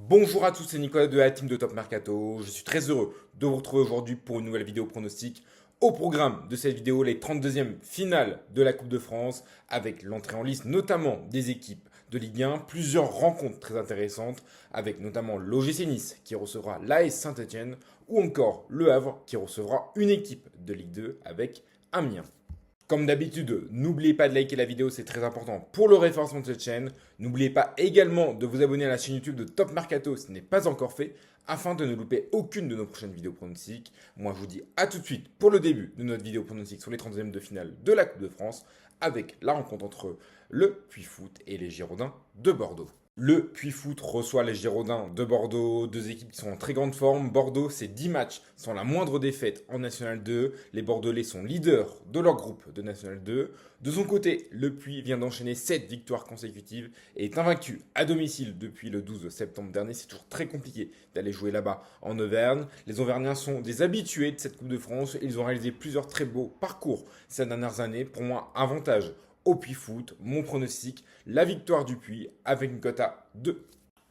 Bonjour à tous, c'est Nicolas de la team de Top Mercato. Je suis très heureux de vous retrouver aujourd'hui pour une nouvelle vidéo pronostic. Au programme de cette vidéo, les 32e finales de la Coupe de France avec l'entrée en liste notamment des équipes de Ligue 1, plusieurs rencontres très intéressantes avec notamment l'OGC Nice qui recevra l'AS Saint-Etienne ou encore Le Havre qui recevra une équipe de Ligue 2 avec Amiens. Comme d'habitude, n'oubliez pas de liker la vidéo, c'est très important pour le référencement de cette chaîne. N'oubliez pas également de vous abonner à la chaîne YouTube de Top Mercato si ce n'est pas encore fait, afin de ne louper aucune de nos prochaines vidéos pronostiques. Moi, je vous dis à tout de suite pour le début de notre vidéo pronostic sur les 32e de finale de la Coupe de France, avec la rencontre entre le Puy Foot et les Girondins de Bordeaux. Le Puy Foot reçoit les Girondins de Bordeaux, deux équipes qui sont en très grande forme. Bordeaux, c'est 10 matchs sans la moindre défaite en National 2. Les Bordelais sont leaders de leur groupe de National 2. De son côté, le Puy vient d'enchaîner 7 victoires consécutives et est invaincu à domicile depuis le 12 septembre dernier. C'est toujours très compliqué d'aller jouer là-bas en Auvergne. Les Auvergnats sont des habitués de cette Coupe de France. Ils ont réalisé plusieurs très beaux parcours ces dernières années. Pour moi, avantage au Puy Foot, mon pronostic, la victoire du Puy avec une cote à 2.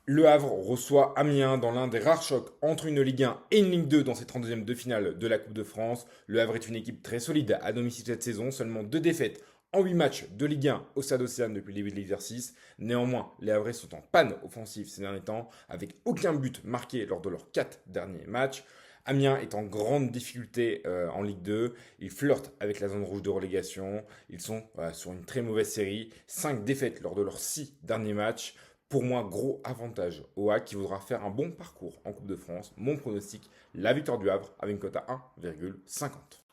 Le Havre reçoit Amiens dans l'un des rares chocs entre une Ligue 1 et une Ligue 2 dans ces 32e de finale de la Coupe de France. Le Havre est une équipe très solide à domicile cette saison, seulement 2 défaites en 8 matchs de Ligue 1 au Stade Océane depuis le début de l'exercice. Néanmoins, les Havrais sont en panne offensive ces derniers temps, avec aucun but marqué lors de leurs 4 derniers matchs. Amiens est en grande difficulté en Ligue 2. Ils flirtent avec la zone rouge de relégation. Ils sont sur une très mauvaise série. 5 défaites lors de leurs 6 derniers matchs. Pour moi, gros avantage au HAC qui voudra faire un bon parcours en Coupe de France. Mon pronostic, la victoire du Havre avec une cote à 1,50.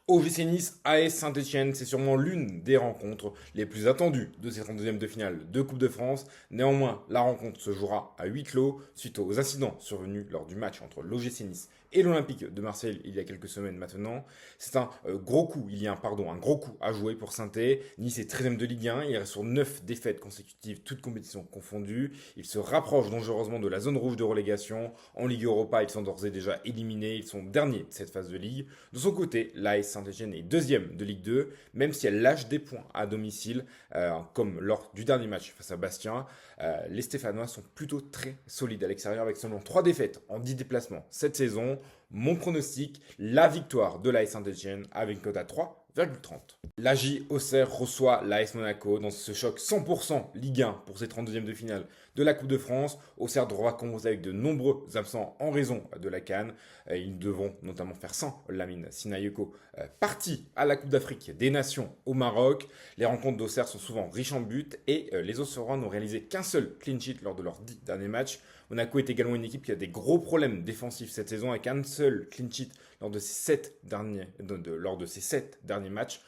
OGC Nice, AS Saint-Etienne, c'est sûrement l'une des rencontres les plus attendues de ces 32e de finale de Coupe de France. Néanmoins, la rencontre se jouera à huis clos suite aux incidents survenus lors du match entre l'OGC Nice et l'Olympique de Marseille il y a quelques semaines maintenant. C'est un gros coup, un gros coup à jouer pour Saint-Etienne. Nice est 13e de Ligue 1, il reste sur 9 défaites consécutives, toutes compétitions confondues. Il se rapproche dangereusement de la zone rouge de relégation. En Ligue Europa, ils sont d'ores et déjà éliminés, ils sont derniers de cette phase de Ligue. De son côté, l'AS Saint-Etienne est deuxième de Ligue 2, même si elle lâche des points à domicile, comme lors du dernier match face à Bastia. Les Stéphanois sont plutôt très solides à l'extérieur avec seulement 3 défaites en 10 déplacements cette saison. Mon pronostic, la victoire de l'AS Saint-Etienne avec une cote à 3,30. L'AJ Auxerre reçoit l'AS Monaco dans ce choc 100% Ligue 1 pour ces 32e de finale de la Coupe de France. Auxerre devra composer avec de nombreux absents en raison de la CAN. Ils devront notamment faire sans Lamine Sinayoko, parti à la Coupe d'Afrique des Nations au Maroc. Les rencontres d'Auxerre sont souvent riches en buts et les Auxerrois n'ont réalisé qu'un seul clean sheet lors de leurs 10 derniers matchs. Monaco est également une équipe qui a des gros problèmes défensifs cette saison avec un seul clean sheet lors de ses 7 derniers matchs.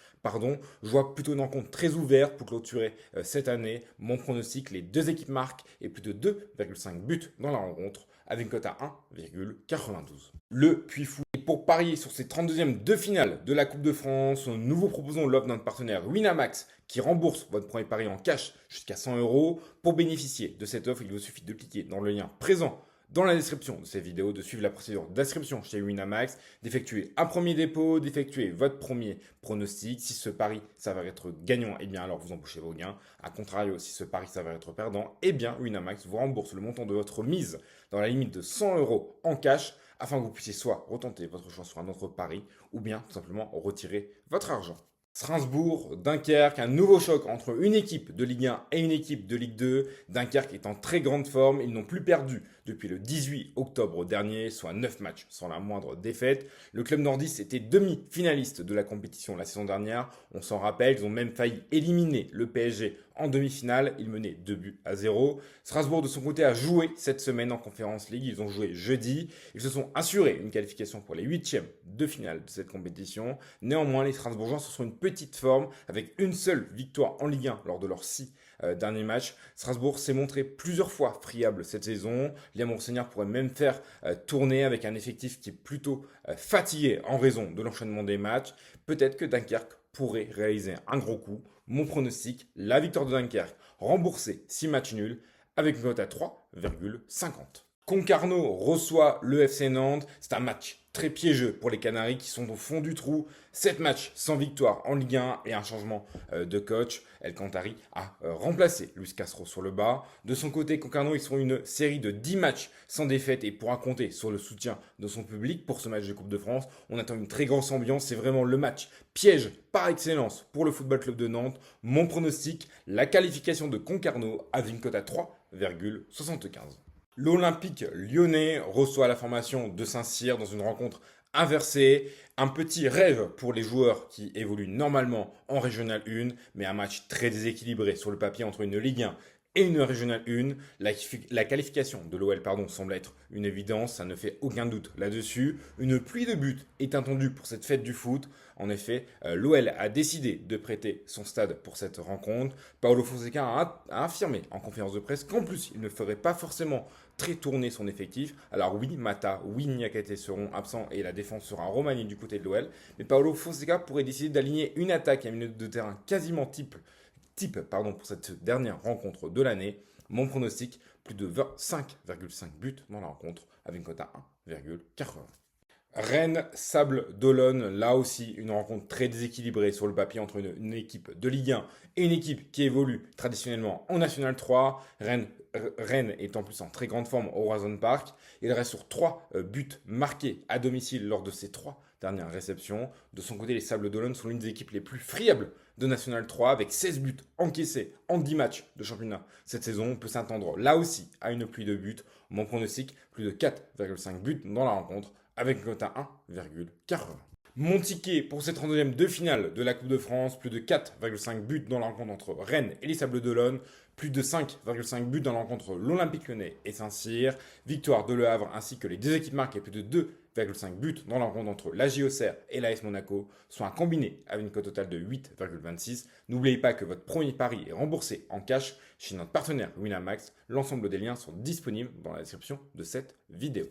Je vois plutôt une rencontre très ouverte pour clôturer cette année. Mon pronostic, les deux équipes marquent et plus de 2,5 buts dans la rencontre avec une cote à 1,92. Le Puy Foot. Et pour parier sur ces 32e de finale de la Coupe de France, nous vous proposons l'offre de notre partenaire Winamax qui rembourse votre premier pari en cash jusqu'à 100 euros. Pour bénéficier de cette offre, il vous suffit de cliquer dans le lien présent dans la description de cette vidéo, de suivre la procédure d'inscription chez Winamax, d'effectuer un premier dépôt, d'effectuer votre premier pronostic. Si ce pari s'avère être gagnant, eh bien alors vous embauchez vos gains. A contrario, si ce pari s'avère être perdant, eh bien Winamax vous rembourse le montant de votre mise dans la limite de 100 euros en cash afin que vous puissiez soit retenter votre chance sur un autre pari ou bien tout simplement retirer votre argent. Strasbourg, Dunkerque, un nouveau choc entre une équipe de Ligue 1 et une équipe de Ligue 2. Dunkerque est en très grande forme, ils n'ont plus perdu depuis le 18 octobre dernier, soit 9 matchs sans la moindre défaite. Le club nordiste était demi-finaliste de la compétition la saison dernière, on s'en rappelle, ils ont même failli éliminer le PSG en demi-finale, ils menaient 2-0. Strasbourg de son côté a joué cette semaine en Conference League, ils ont joué jeudi, ils se sont assurés une qualification pour les 8e de finale de cette compétition. Néanmoins, les Strasbourgeois se sont une petite forme avec une seule victoire en Ligue 1 lors de leurs 6 derniers matchs. Strasbourg s'est montré plusieurs fois friable cette saison. Liam Rosseignard pourrait même faire tourner avec un effectif qui est plutôt fatigué en raison de l'enchaînement des matchs. Peut-être que Dunkerque pourrait réaliser un gros coup. Mon pronostic, la victoire de Dunkerque, remboursée 6 matchs nuls avec une cote à 3,50. Concarneau reçoit le FC Nantes. C'est un match très piégeux pour les Canaries qui sont au fond du trou. 7 matchs sans victoire en Ligue 1 et un changement de coach. El Kantari a remplacé Luis Castro sur le bas. De son côté, Concarneau, ils sont une série de 10 matchs sans défaite et pourra compter sur le soutien de son public pour ce match de Coupe de France. On attend une très grosse ambiance. C'est vraiment le match piège par excellence pour le Football Club de Nantes. Mon pronostic, la qualification de Concarneau avec une cote à 3,75. L'Olympique lyonnais reçoit la formation de Saint-Cyr dans une rencontre inversée. Un petit rêve pour les joueurs qui évoluent normalement en Régional 1, mais un match très déséquilibré sur le papier entre une Ligue 1 et une Régionale 1. La qualification de l'OL semble être une évidence, ça ne fait aucun doute là-dessus. Une pluie de buts est attendue pour cette fête du foot. En effet, l'OL a décidé de prêter son stade pour cette rencontre. Paulo Fonseca a affirmé en conférence de presse qu'en plus, il ne ferait pas forcément très tourner son effectif. Alors oui, Mata, oui, Niakate seront absents et la défense sera remaniée du côté de l'OL. Mais Paulo Fonseca pourrait décider d'aligner une attaque à une minute de terrain quasiment type pour cette dernière rencontre de l'année. Mon pronostic, plus de 5,5 buts dans la rencontre avec une cote à 1,80. Rennes, Sable d'Olonne, là aussi une rencontre très déséquilibrée sur le papier entre une équipe de Ligue 1 et une équipe qui évolue traditionnellement en National 3. Rennes est en plus en très grande forme au Horizon Park. Il reste sur 3 buts marqués à domicile lors de ses 3 dernières réceptions. De son côté, les Sables d'Olonne sont l'une des équipes les plus friables de National 3 avec 16 buts encaissés en 10 matchs de championnat. Cette saison, on peut s'attendre là aussi à une pluie de buts. Mon pronostic, plus de 4,5 buts dans la rencontre avec une cote à 1,80. Mon ticket pour cette 32e de finale de la Coupe de France, plus de 4,5 buts dans la rencontre entre Rennes et les Sables d'Olonne, plus de 5,5 buts dans la rencontre entre l'Olympique lyonnais et Saint-Cyr, victoire de Le Havre ainsi que les deux équipes marquées, plus de 2,5 buts dans la rencontre entre l'AJ Auxerre et l'AS Monaco, soit un combiné avec une cote totale de 8,26. N'oubliez pas que votre premier pari est remboursé en cash chez notre partenaire Winamax. L'ensemble des liens sont disponibles dans la description de cette vidéo.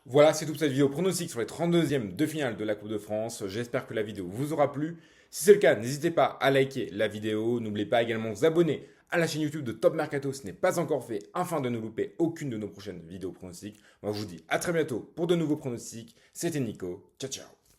Voilà, c'est tout pour cette vidéo pronostic sur les 32e de finale de la Coupe de France. J'espère que la vidéo vous aura plu. Si c'est le cas, n'hésitez pas à liker la vidéo. N'oubliez pas également de vous abonner à la chaîne YouTube de Top Mercato si ce n'est pas encore fait, afin de ne louper aucune de nos prochaines vidéos pronostics. Moi, je vous dis à très bientôt pour de nouveaux pronostics. C'était Nico. Ciao, ciao.